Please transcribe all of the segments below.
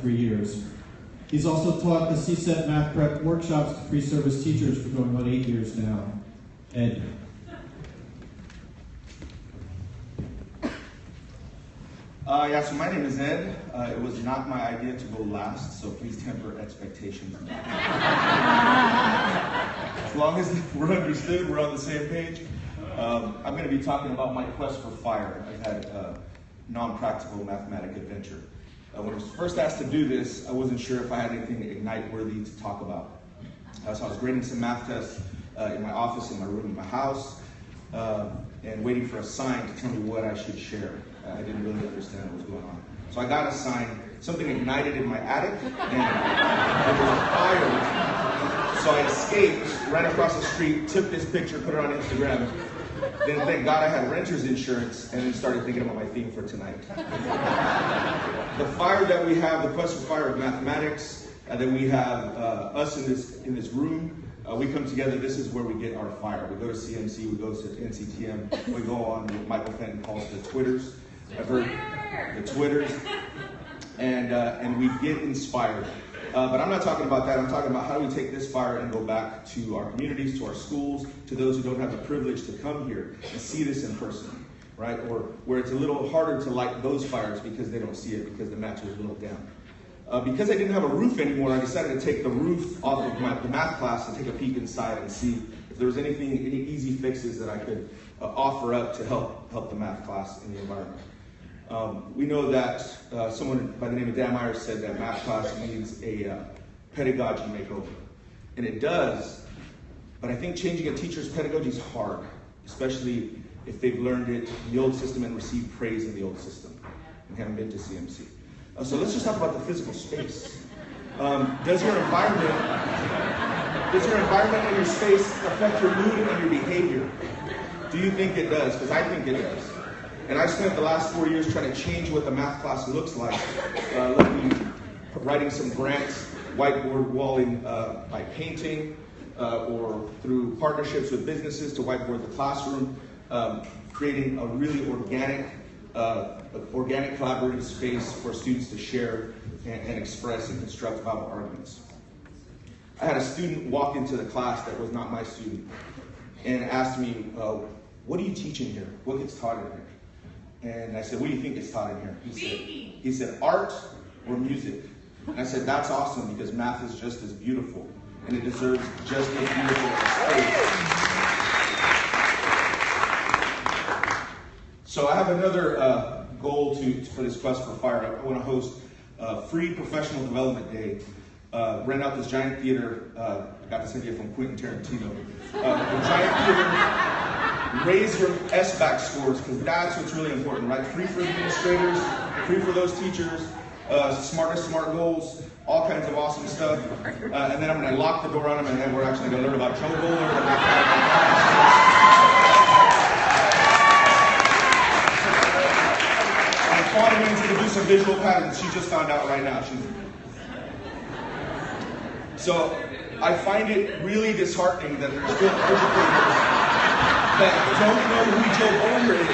3 years. He's also taught the CSET math prep workshops to pre-service teachers for going on 8 years now. Ed. So my name is Ed. It was not my idea to go last, so please temper expectations. As long as we're understood, we're on the same page. I'm going to be talking about my quest for fire. I've had a non-practical mathematic adventure. When I was first asked to do this, I wasn't sure if I had anything Ignite-worthy to talk about. So I was grading some math tests in my office, in my room, in my house, and waiting for a sign to tell me what I should share. I didn't really understand what was going on. So I got a sign, something ignited in my attic, and there was a fire. So I escaped, ran across the street, took this picture, put it on Instagram. Then thank God I had renter's insurance, and then started thinking about my theme for tonight. The fire that we have, the quest for fire of mathematics, and then we have us in this room. We come together, this is where we get our fire. We go to CMC, we go to NCTM, we go on what Michael Fenton calls the Twitters. I've heard the Twitters, and we get inspired. But I'm not talking about that. I'm talking about how do we take this fire and go back to our communities, to our schools, to those who don't have the privilege to come here and see this in person, right? Or where it's a little harder to light those fires because they don't see it because the match is a little down. Because I didn't have a roof anymore, I decided to take the roof off of the math class and take a peek inside and see if there was any easy fixes that I could offer up to help the math class in the environment. We know that someone by the name of Dan Myers said that math class needs a pedagogy makeover. And it does, but I think changing a teacher's pedagogy is hard, especially if they've learned it in the old system and received praise in the old system and haven't been to CMC. So let's just talk about the physical space. Does your environment and your space affect your mood and your behavior? Do you think it does? Because I think it does. And I spent the last 4 years trying to change what the math class looks like, writing some grants, whiteboard walling by painting, or through partnerships with businesses to whiteboard the classroom, creating a really organic collaborative space for students to share and express and construct viable arguments. I had a student walk into the class that was not my student and asked me, what are you teaching here? What gets taught in here? And I said, what do you think gets taught in here? He said, art or music. And I said, that's awesome because math is just as beautiful and it deserves just as beautiful space. So I have another goal for this quest for fire. I want to host a free professional development day. Rent out this giant theater. I got this idea from Quentin Tarantino. A giant theater. Raise your SBAC scores, because that's what's really important, right? Free for administrators, free for those teachers, smart goals, all kinds of awesome stuff. And then I'm going to lock the door on them, and then we're actually going to learn about Joe Bowler. And Fawn means to do some visual patterns. She just found out right now. So I find it really disheartening that there's still educators that don't know who Joe Bowler is.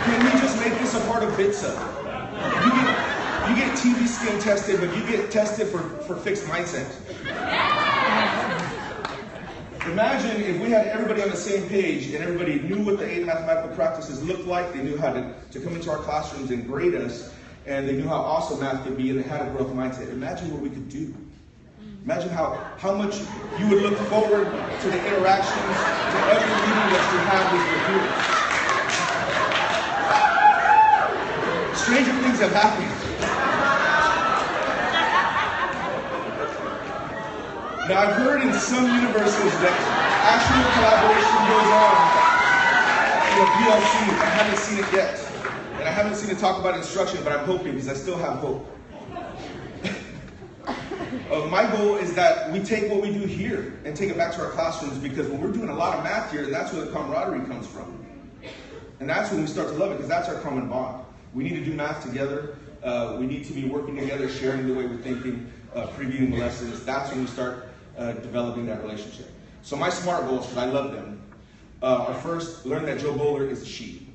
Can we just make this a part of BITSA? You get TV skin tested, but you get tested for fixed mindset. Imagine if we had everybody on the same page and everybody knew what the 8 mathematical practices looked like, they knew how to come into our classrooms and grade us, and they knew how awesome math could be, and they had a growth mindset. Imagine what we could do. Imagine how much you would look forward to the interactions, to every meeting that you have with your peers. Stranger things have happened. Now, I've heard in some universities that actual collaboration goes on in a PLC. I haven't seen it yet. And I haven't seen it talk about instruction, but I'm hoping because I still have hope. My goal is that we take what we do here and take it back to our classrooms, because when we're doing a lot of math here, that's where the camaraderie comes from. And that's when we start to love it, because that's our common bond. We need to do math together. We need to be working together, sharing the way we're thinking, previewing the lessons. That's when we start developing that relationship. So my SMART goals, because I love them, are first, learn that Joe Bowler is a she.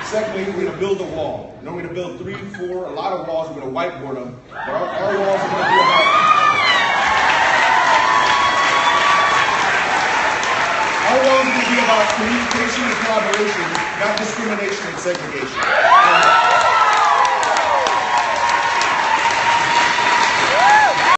Secondly, we're going to build a wall. You know, we're going to build 3, 4, a lot of walls. We're going to whiteboard them. But our walls are going to be about... Our walls are going to be about communication and collaboration, not discrimination and segregation.